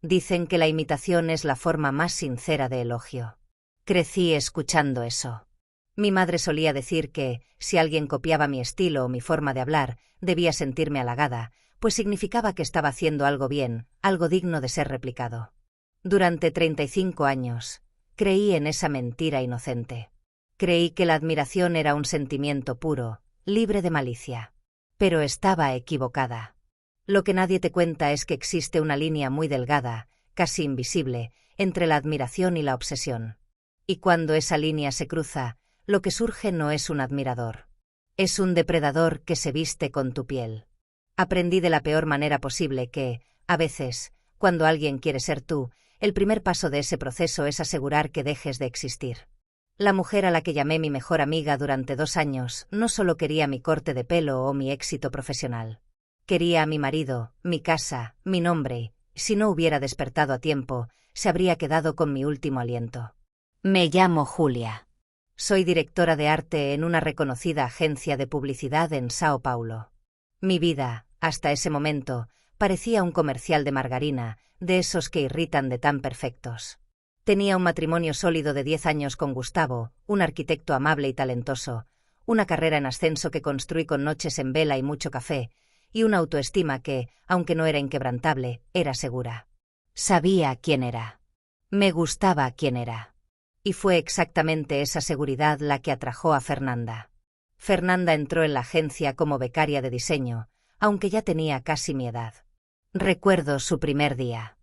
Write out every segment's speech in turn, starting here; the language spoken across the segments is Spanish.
Dicen que la imitación es la forma más sincera de elogio. Crecí escuchando eso. Mi madre solía decir que, si alguien copiaba mi estilo o mi forma de hablar, debía sentirme halagada, pues significaba que estaba haciendo algo bien, algo digno de ser replicado. Durante 35 años, creí en esa mentira inocente. Creí que la admiración era un sentimiento puro, libre de malicia. Pero estaba equivocada. Lo que nadie te cuenta es que existe una línea muy delgada, casi invisible, entre la admiración y la obsesión. Y cuando esa línea se cruza, lo que surge no es un admirador. Es un depredador que se viste con tu piel. Aprendí de la peor manera posible que, a veces, cuando alguien quiere ser tú, el primer paso de ese proceso es asegurar que dejes de existir. La mujer a la que llamé mi mejor amiga durante 2 años no solo quería mi corte de pelo o mi éxito profesional. Quería a mi marido, mi casa, mi nombre, y si no hubiera despertado a tiempo, se habría quedado con mi último aliento. Me llamo Julia. Soy directora de arte en una reconocida agencia de publicidad en Sao Paulo. Mi vida, hasta ese momento, parecía un comercial de margarina, de esos que irritan de tan perfectos. Tenía un matrimonio sólido de 10 años con Gustavo, un arquitecto amable y talentoso, una carrera en ascenso que construí con noches en vela y mucho café, y una autoestima que, aunque no era inquebrantable, era segura. Sabía quién era. Me gustaba quién era. Y fue exactamente esa seguridad la que atrajo a Fernanda. Fernanda entró en la agencia como becaria de diseño, aunque ya tenía casi mi edad. Recuerdo su primer día.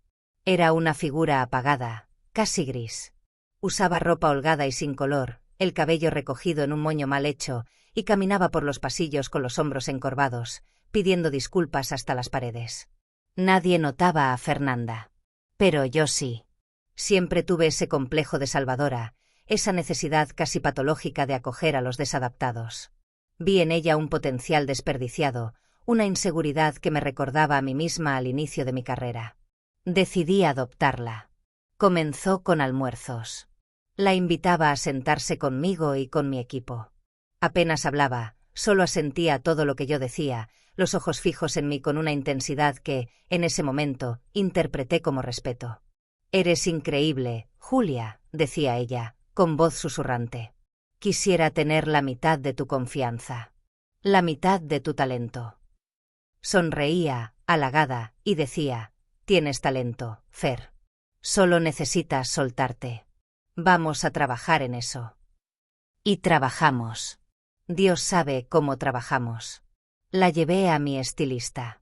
Era una figura apagada, casi gris. Usaba ropa holgada y sin color, el cabello recogido en un moño mal hecho, y caminaba por los pasillos con los hombros encorvados, pidiendo disculpas hasta las paredes. Nadie notaba a Fernanda. Pero yo sí. Siempre tuve ese complejo de salvadora, esa necesidad casi patológica de acoger a los desadaptados. Vi en ella un potencial desperdiciado, una inseguridad que me recordaba a mí misma al inicio de mi carrera. Decidí adoptarla. Comenzó con almuerzos. La invitaba a sentarse conmigo y con mi equipo. Apenas hablaba, solo asentía a todo lo que yo decía, los ojos fijos en mí con una intensidad que, en ese momento, interpreté como respeto. «Eres increíble, Julia», decía ella, con voz susurrante. «Quisiera tener la mitad de tu confianza. La mitad de tu talento». Sonreía, halagada, y decía: «Tienes talento, Fer. Solo necesitas soltarte. Vamos a trabajar en eso». Y trabajamos. Dios sabe cómo trabajamos. La llevé a mi estilista.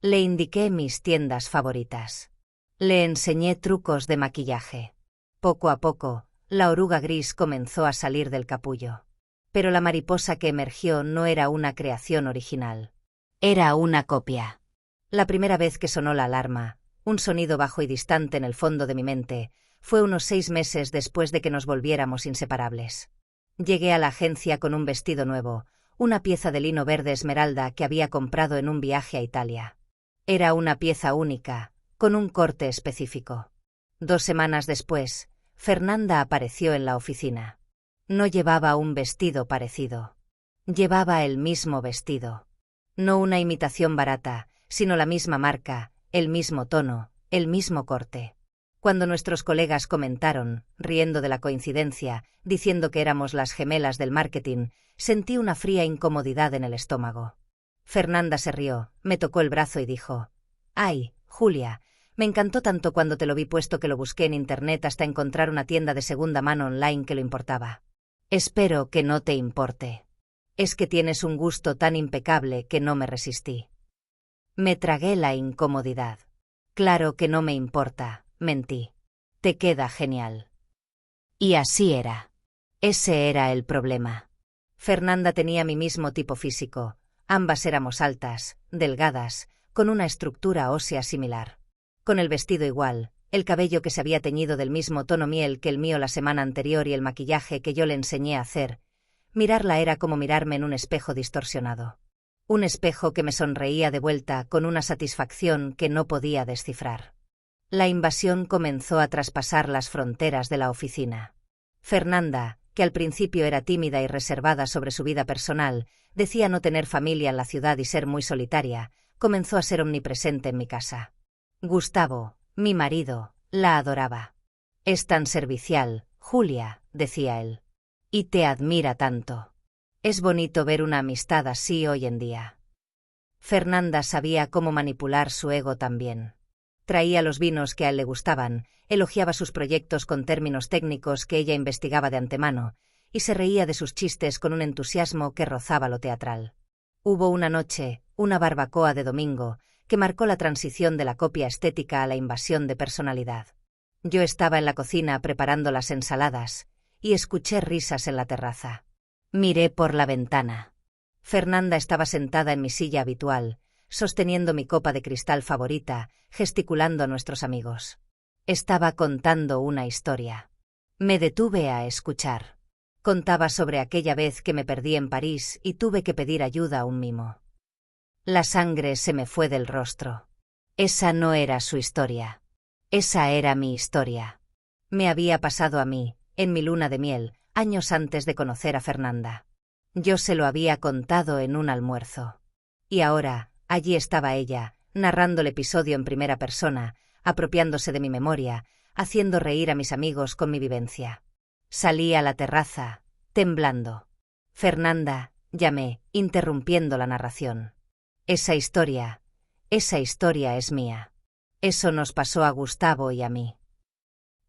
Le indiqué mis tiendas favoritas. Le enseñé trucos de maquillaje. Poco a poco, la oruga gris comenzó a salir del capullo. Pero la mariposa que emergió no era una creación original. Era una copia. La primera vez que sonó la alarma, un sonido bajo y distante en el fondo de mi mente, fue unos 6 meses después de que nos volviéramos inseparables. Llegué a la agencia con un vestido nuevo, una pieza de lino verde esmeralda que había comprado en un viaje a Italia. Era una pieza única, con un corte específico. 2 semanas después, Fernanda apareció en la oficina. No llevaba un vestido parecido. Llevaba el mismo vestido. No una imitación barata, sino la misma marca, el mismo tono, el mismo corte. Cuando nuestros colegas comentaron, riendo de la coincidencia, diciendo que éramos las gemelas del marketing, sentí una fría incomodidad en el estómago. Fernanda se rió, me tocó el brazo y dijo: «Ay, Julia, me encantó tanto cuando te lo vi puesto que lo busqué en internet hasta encontrar una tienda de segunda mano online que lo importaba. Espero que no te importe. Es que tienes un gusto tan impecable que no me resistí». Me tragué la incomodidad. «Claro que no me importa», mentí. «Te queda genial». Y así era. Ese era el problema. Fernanda tenía mi mismo tipo físico. Ambas éramos altas, delgadas, con una estructura ósea similar. Con el vestido igual, el cabello que se había teñido del mismo tono miel que el mío la semana anterior y el maquillaje que yo le enseñé a hacer. Mirarla era como mirarme en un espejo distorsionado. Un espejo que me sonreía de vuelta con una satisfacción que no podía descifrar. La invasión comenzó a traspasar las fronteras de la oficina. Fernanda, que al principio era tímida y reservada sobre su vida personal, decía no tener familia en la ciudad y ser muy solitaria, comenzó a ser omnipresente en mi casa. Gustavo, Mi marido la adoraba. Es tan servicial, Julia, decía él. Y te admira tanto. Es bonito ver una amistad así hoy en día. Fernanda sabía cómo manipular su ego también. Traía los vinos que a él le gustaban, elogiaba sus proyectos con términos técnicos que ella investigaba de antemano, y se reía de sus chistes con un entusiasmo que rozaba lo teatral. Hubo una noche, una barbacoa de domingo, que marcó la transición de la copia estética a la invasión de personalidad. Yo estaba en la cocina preparando las ensaladas, y escuché risas en la terraza. Miré por la ventana. Fernanda estaba sentada en mi silla habitual, sosteniendo mi copa de cristal favorita, gesticulando a nuestros amigos. Estaba contando una historia. Me detuve a escuchar. Contaba sobre aquella vez que me perdí en París y tuve que pedir ayuda a un mimo. La sangre se me fue del rostro. Esa no era su historia. Esa era mi historia. Me había pasado a mí, en mi luna de miel, años antes de conocer a Fernanda. Yo se lo había contado en un almuerzo. Y ahora, allí estaba ella, narrando el episodio en primera persona, apropiándose de mi memoria, haciendo reír a mis amigos con mi vivencia. Salí a la terraza, temblando. Fernanda, llamé, interrumpiendo la narración. Esa historia es mía. Eso nos pasó a Gustavo y a mí.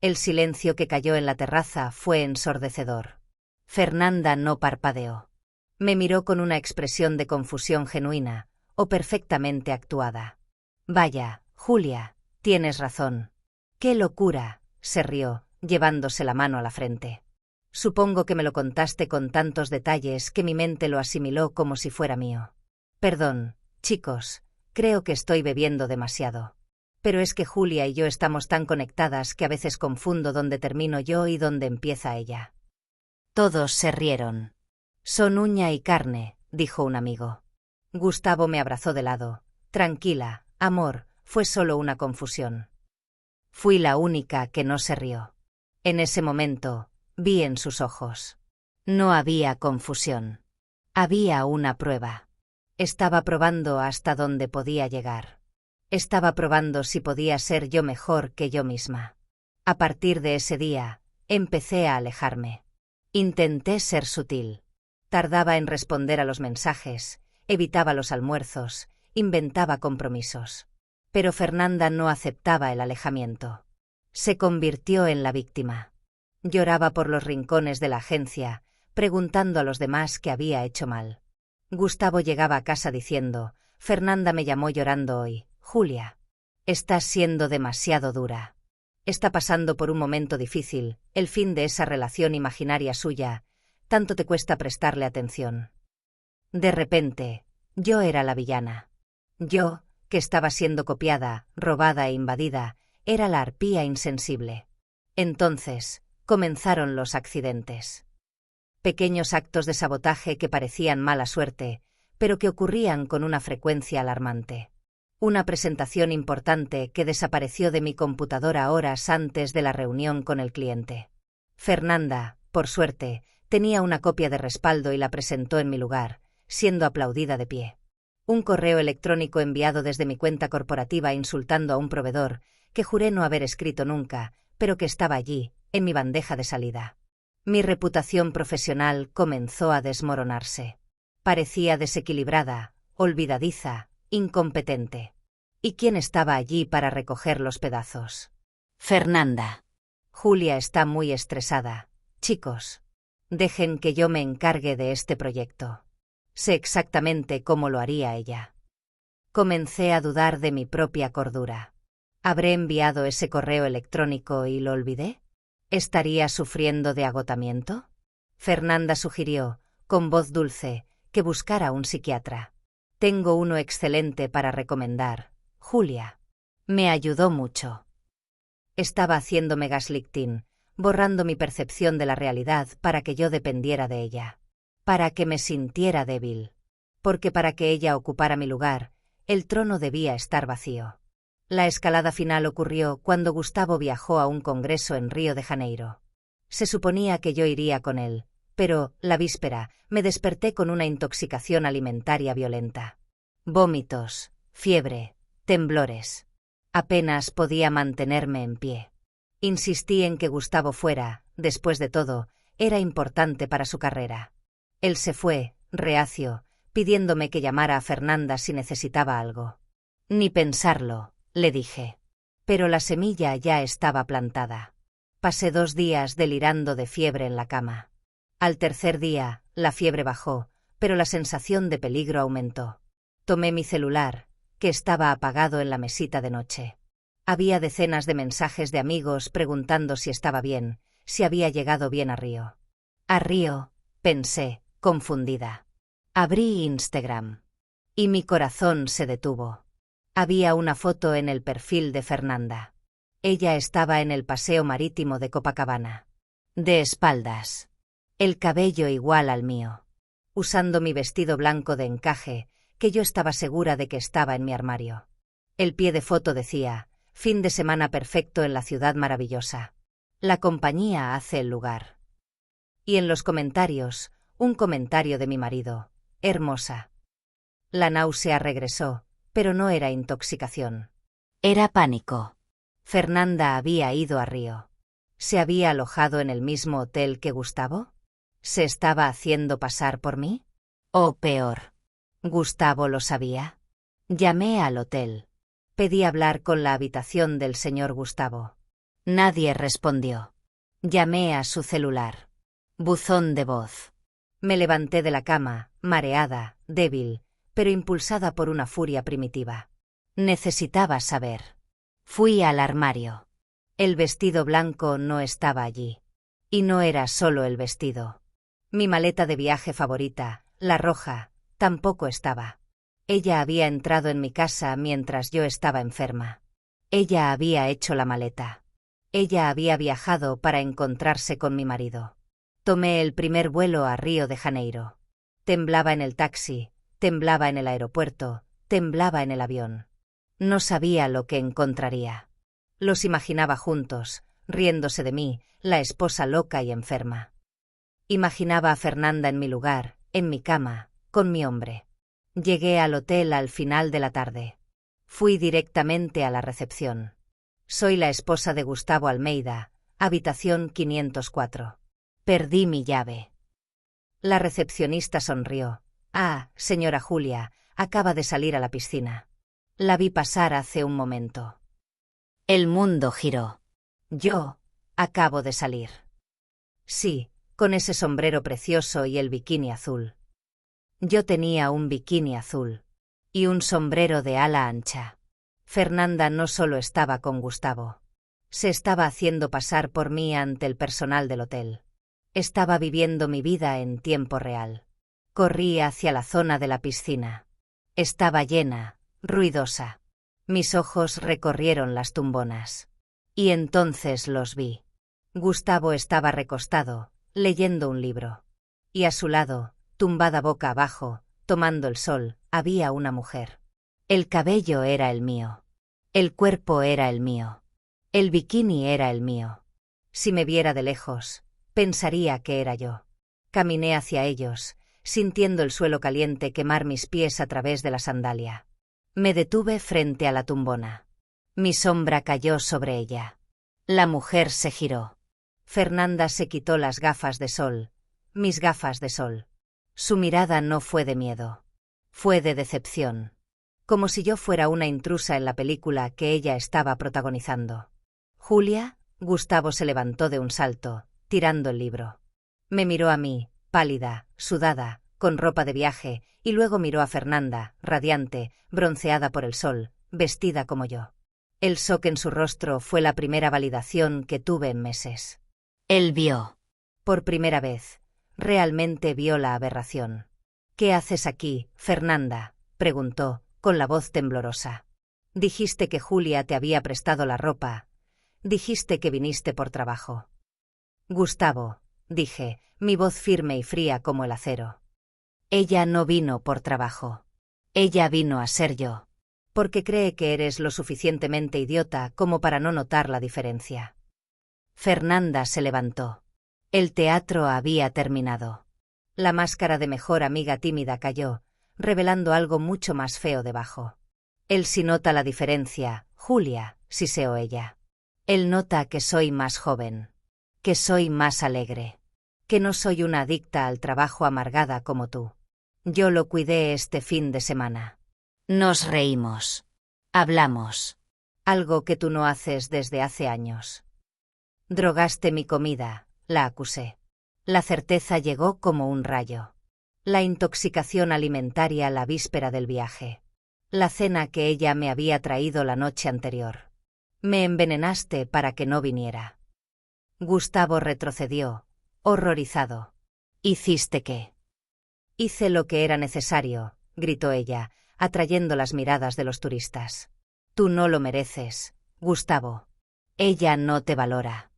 El silencio que cayó en la terraza fue ensordecedor. Fernanda no parpadeó. Me miró con una expresión de confusión genuina, o perfectamente actuada. Vaya, Julia, tienes razón. ¡Qué locura!, se rió, llevándose la mano a la frente. Supongo que me lo contaste con tantos detalles que mi mente lo asimiló como si fuera mío. Perdón, chicos, creo que estoy bebiendo demasiado. Pero es que Julia y yo estamos tan conectadas que a veces confundo dónde termino yo y dónde empieza ella. Todos se rieron. Son uña y carne, dijo un amigo. Gustavo me abrazó de lado. Tranquila, amor, fue solo una confusión. Fui la única que no se rió. En ese momento, vi en sus ojos. No había confusión. Había una prueba. Estaba probando hasta dónde podía llegar. Estaba probando si podía ser yo mejor que yo misma. A partir de ese día, empecé a alejarme. Intenté ser sutil. Tardaba en responder a los mensajes, evitaba los almuerzos, inventaba compromisos. Pero Fernanda no aceptaba el alejamiento. Se convirtió en la víctima. Lloraba por los rincones de la agencia, preguntando a los demás qué había hecho mal. Gustavo llegaba a casa diciendo: Fernanda me llamó llorando hoy. Julia, estás siendo demasiado dura. Está pasando por un momento difícil, el fin de esa relación imaginaria suya. Tanto te cuesta prestarle atención. De repente, yo era la villana. Yo, que estaba siendo copiada, robada e invadida, era la arpía insensible. Entonces, comenzaron los accidentes. Pequeños actos de sabotaje que parecían mala suerte, pero que ocurrían con una frecuencia alarmante. Una presentación importante que desapareció de mi computadora horas antes de la reunión con el cliente. Fernanda, por suerte, tenía una copia de respaldo y la presentó en mi lugar, siendo aplaudida de pie. Un correo electrónico enviado desde mi cuenta corporativa insultando a un proveedor, que juré no haber escrito nunca, pero que estaba allí, en mi bandeja de salida. Mi reputación profesional comenzó a desmoronarse. Parecía desequilibrada, olvidadiza, incompetente. ¿Y quién estaba allí para recoger los pedazos? Fernanda. Julia está muy estresada. Chicos, dejen que yo me encargue de este proyecto. Sé exactamente cómo lo haría ella. Comencé a dudar de mi propia cordura. ¿Habré enviado ese correo electrónico y lo olvidé? ¿Estaría sufriendo de agotamiento? Fernanda sugirió, con voz dulce, que buscara un psiquiatra. Tengo uno excelente para recomendar, Julia. Me ayudó mucho. Estaba haciéndome gaslighting, borrando mi percepción de la realidad para que yo dependiera de ella. Para que me sintiera débil. Porque para que ella ocupara mi lugar, el trono debía estar vacío. La escalada final ocurrió cuando Gustavo viajó a un congreso en Río de Janeiro. Se suponía que yo iría con él, pero, la víspera, me desperté con una intoxicación alimentaria violenta. Vómitos, fiebre, temblores. Apenas podía mantenerme en pie. Insistí en que Gustavo fuera, después de todo, era importante para su carrera. Él se fue, reacio, pidiéndome que llamara a Fernanda si necesitaba algo. Ni pensarlo, le dije. Pero la semilla ya estaba plantada. Pasé 2 días delirando de fiebre en la cama. Al tercer día, la fiebre bajó, pero la sensación de peligro aumentó. Tomé mi celular, que estaba apagado en la mesita de noche. Había decenas de mensajes de amigos preguntando si estaba bien, si había llegado bien a Río. A Río, pensé, confundida. Abrí Instagram. Y mi corazón se detuvo. Había una foto en el perfil de Fernanda. Ella estaba en el paseo marítimo de Copacabana. De espaldas. El cabello igual al mío. Usando mi vestido blanco de encaje, que yo estaba segura de que estaba en mi armario. El pie de foto decía: fin de semana perfecto en la ciudad maravillosa. La compañía hace el lugar. Y en los comentarios, un comentario de mi marido: hermosa. La náusea regresó, pero no era intoxicación. Era pánico. Fernanda había ido a Río. ¿Se había alojado en el mismo hotel que Gustavo? ¿Se estaba haciendo pasar por mí? O peor, ¿Gustavo lo sabía? Llamé al hotel. Pedí hablar con la habitación del señor Gustavo. Nadie respondió. Llamé a su celular. Buzón de voz. Me levanté de la cama, mareada, débil, pero impulsada por una furia primitiva. Necesitaba saber. Fui al armario. El vestido blanco no estaba allí. Y no era solo el vestido. Mi maleta de viaje favorita, la roja, tampoco estaba. Ella había entrado en mi casa mientras yo estaba enferma. Ella había hecho la maleta. Ella había viajado para encontrarse con mi marido. Tomé el primer vuelo a Río de Janeiro. Temblaba en el taxi, temblaba en el aeropuerto, temblaba en el avión. No sabía lo que encontraría. Los imaginaba juntos, riéndose de mí, la esposa loca y enferma. Imaginaba a Fernanda en mi lugar, en mi cama, con mi hombre. Llegué al hotel al final de la tarde. Fui directamente a la recepción. Soy la esposa de Gustavo Almeida, habitación 504. Perdí mi llave. La recepcionista sonrió. Ah, señora Julia, acaba de salir a la piscina. La vi pasar hace un momento. El mundo giró. Yo acabo de salir. Sí, con ese sombrero precioso y el bikini azul. Yo tenía un bikini azul. Y un sombrero de ala ancha. Fernanda no solo estaba con Gustavo. Se estaba haciendo pasar por mí ante el personal del hotel. Estaba viviendo mi vida en tiempo real. Corrí hacia la zona de la piscina. Estaba llena, ruidosa. Mis ojos recorrieron las tumbonas. Y entonces los vi. Gustavo estaba recostado, leyendo un libro. Y a su lado, tumbada boca abajo, tomando el sol, había una mujer. El cabello era el mío. El cuerpo era el mío. El bikini era el mío. Si me viera de lejos, pensaría que era yo. Caminé hacia ellos, sintiendo el suelo caliente quemar mis pies a través de la sandalia. Me detuve frente a la tumbona. Mi sombra cayó sobre ella. La mujer se giró. Fernanda se quitó las gafas de sol, mis gafas de sol. Su mirada no fue de miedo. Fue de decepción. Como si yo fuera una intrusa en la película que ella estaba protagonizando. Julia, Gustavo se levantó de un salto, tirando el libro. Me miró a mí, pálida, sudada, con ropa de viaje, y luego miró a Fernanda, radiante, bronceada por el sol, vestida como yo. El shock en su rostro fue la primera validación que tuve en meses. Él vio. Por primera vez, realmente vio la aberración. ¿Qué haces aquí, Fernanda?, preguntó, con la voz temblorosa. Dijiste que Julia te había prestado la ropa. Dijiste que viniste por trabajo. Gustavo, dije, mi voz firme y fría como el acero. Ella no vino por trabajo. Ella vino a ser yo. Porque cree que eres lo suficientemente idiota como para no notar la diferencia. Fernanda se levantó. El teatro había terminado. La máscara de mejor amiga tímida cayó, revelando algo mucho más feo debajo. Él sí nota la diferencia, Julia, siseó ella. Él nota que soy más joven, que soy más alegre, que no soy una adicta al trabajo amargada como tú. Yo lo cuidé este fin de semana. Nos reímos. Hablamos. Algo que tú no haces desde hace años. Drogaste mi comida, la acusé. La certeza llegó como un rayo. La intoxicación alimentaria la víspera del viaje. La cena que ella me había traído la noche anterior. Me envenenaste para que no viniera. Gustavo retrocedió, horrorizado. ¿Hiciste qué? Hice lo que era necesario, gritó ella, atrayendo las miradas de los turistas. Tú no lo mereces, Gustavo. Ella no te valora.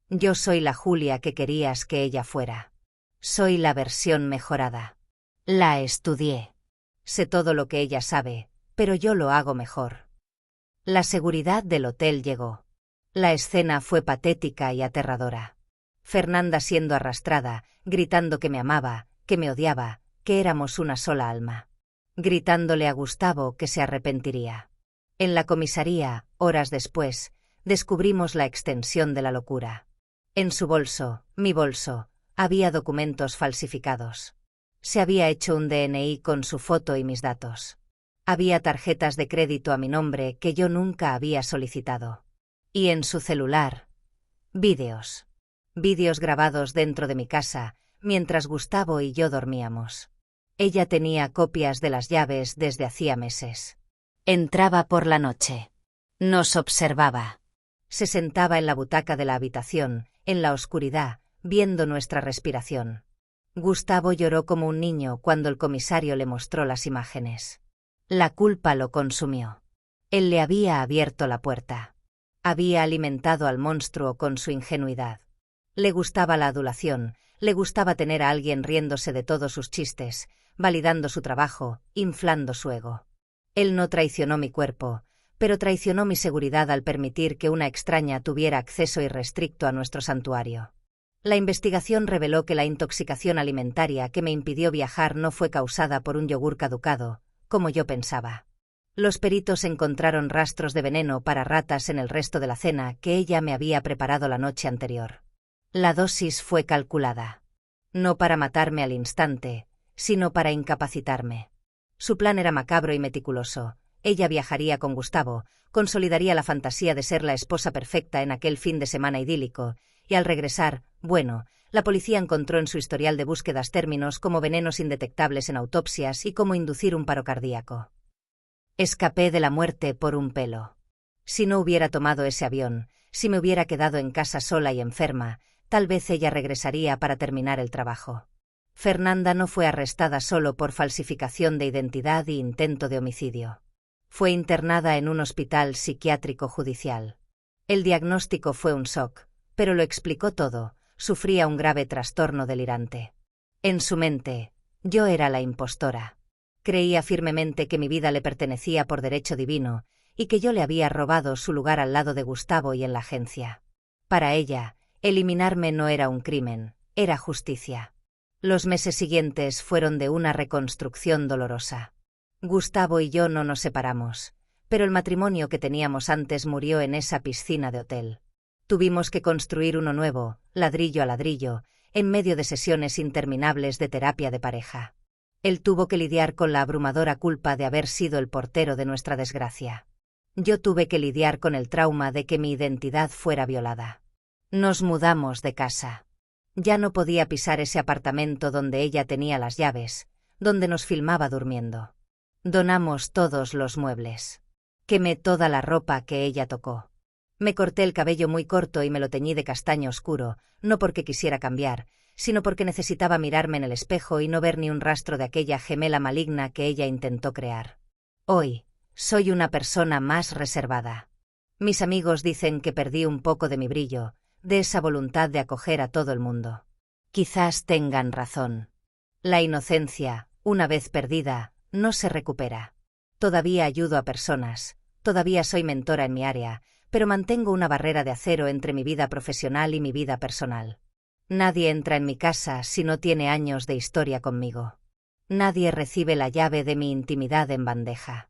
Yo soy la Julia que querías que ella fuera. Soy la versión mejorada. La estudié. Sé todo lo que ella sabe, pero yo lo hago mejor. La seguridad del hotel llegó. La escena fue patética y aterradora. Fernanda siendo arrastrada, gritando que me amaba, que me odiaba, que éramos una sola alma. Gritándole a Gustavo que se arrepentiría. En la comisaría, horas después, descubrimos la extensión de la locura. En su bolso, mi bolso, había documentos falsificados. Se había hecho un DNI con su foto y mis datos. Había tarjetas de crédito a mi nombre que yo nunca había solicitado. Y en su celular, vídeos. Vídeos grabados dentro de mi casa, mientras Gustavo y yo dormíamos. Ella tenía copias de las llaves desde hacía meses. Entraba por la noche. Nos observaba. Se sentaba en la butaca de la habitación, en la oscuridad, viendo nuestra respiración. Gustavo lloró como un niño cuando el comisario le mostró las imágenes. La culpa lo consumió. Él le había abierto la puerta. Había alimentado al monstruo con su ingenuidad. Le gustaba la adulación, le gustaba tener a alguien riéndose de todos sus chistes, validando su trabajo, inflando su ego. Él no traicionó mi cuerpo, pero traicionó mi seguridad al permitir que una extraña tuviera acceso irrestricto a nuestro santuario. La investigación reveló que la intoxicación alimentaria que me impidió viajar no fue causada por un yogur caducado, como yo pensaba. Los peritos encontraron rastros de veneno para ratas en el resto de la cena que ella me había preparado la noche anterior. La dosis fue calculada. No para matarme al instante, sino para incapacitarme. Su plan era macabro y meticuloso. Ella viajaría con Gustavo, consolidaría la fantasía de ser la esposa perfecta en aquel fin de semana idílico, y al regresar, bueno, la policía encontró en su historial de búsquedas términos como venenos indetectables en autopsias y cómo inducir un paro cardíaco. Escapé de la muerte por un pelo. Si no hubiera tomado ese avión, si me hubiera quedado en casa sola y enferma, tal vez ella regresaría para terminar el trabajo. Fernanda no fue arrestada solo por falsificación de identidad y intento de homicidio. Fue internada en un hospital psiquiátrico judicial. El diagnóstico fue un shock, pero lo explicó todo, sufría un grave trastorno delirante. En su mente, yo era la impostora. Creía firmemente que mi vida le pertenecía por derecho divino, y que yo le había robado su lugar al lado de Gustavo y en la agencia. Para ella, eliminarme no era un crimen, era justicia. Los meses siguientes fueron de una reconstrucción dolorosa. Gustavo y yo no nos separamos, pero el matrimonio que teníamos antes murió en esa piscina de hotel. Tuvimos que construir uno nuevo, ladrillo a ladrillo, en medio de sesiones interminables de terapia de pareja. Él tuvo que lidiar con la abrumadora culpa de haber sido el portero de nuestra desgracia. Yo tuve que lidiar con el trauma de que mi identidad fuera violada. Nos mudamos de casa. Ya no podía pisar ese apartamento donde ella tenía las llaves, donde nos filmaba durmiendo. Donamos todos los muebles. Quemé toda la ropa que ella tocó. Me corté el cabello muy corto y me lo teñí de castaño oscuro, no porque quisiera cambiar, sino porque necesitaba mirarme en el espejo y no ver ni un rastro de aquella gemela maligna que ella intentó crear. Hoy, soy una persona más reservada. Mis amigos dicen que perdí un poco de mi brillo, de esa voluntad de acoger a todo el mundo. Quizás tengan razón. La inocencia, una vez perdida, no se recupera. Todavía ayudo a personas, todavía soy mentora en mi área, pero mantengo una barrera de acero entre mi vida profesional y mi vida personal. Nadie entra en mi casa si no tiene años de historia conmigo. Nadie recibe la llave de mi intimidad en bandeja.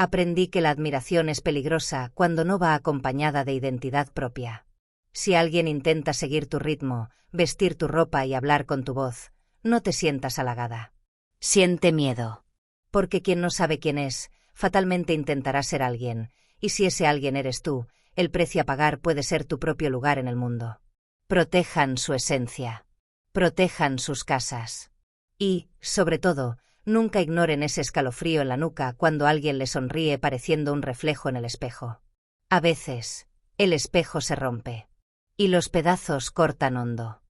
Aprendí que la admiración es peligrosa cuando no va acompañada de identidad propia. Si alguien intenta seguir tu ritmo, vestir tu ropa y hablar con tu voz, no te sientas halagada. Siente miedo. Porque quien no sabe quién es, fatalmente intentará ser alguien, y si ese alguien eres tú, el precio a pagar puede ser tu propio lugar en el mundo. Protejan su esencia. Protejan sus casas. Y, sobre todo, nunca ignoren ese escalofrío en la nuca cuando alguien le sonríe pareciendo un reflejo en el espejo. A veces, el espejo se rompe. Y los pedazos cortan hondo.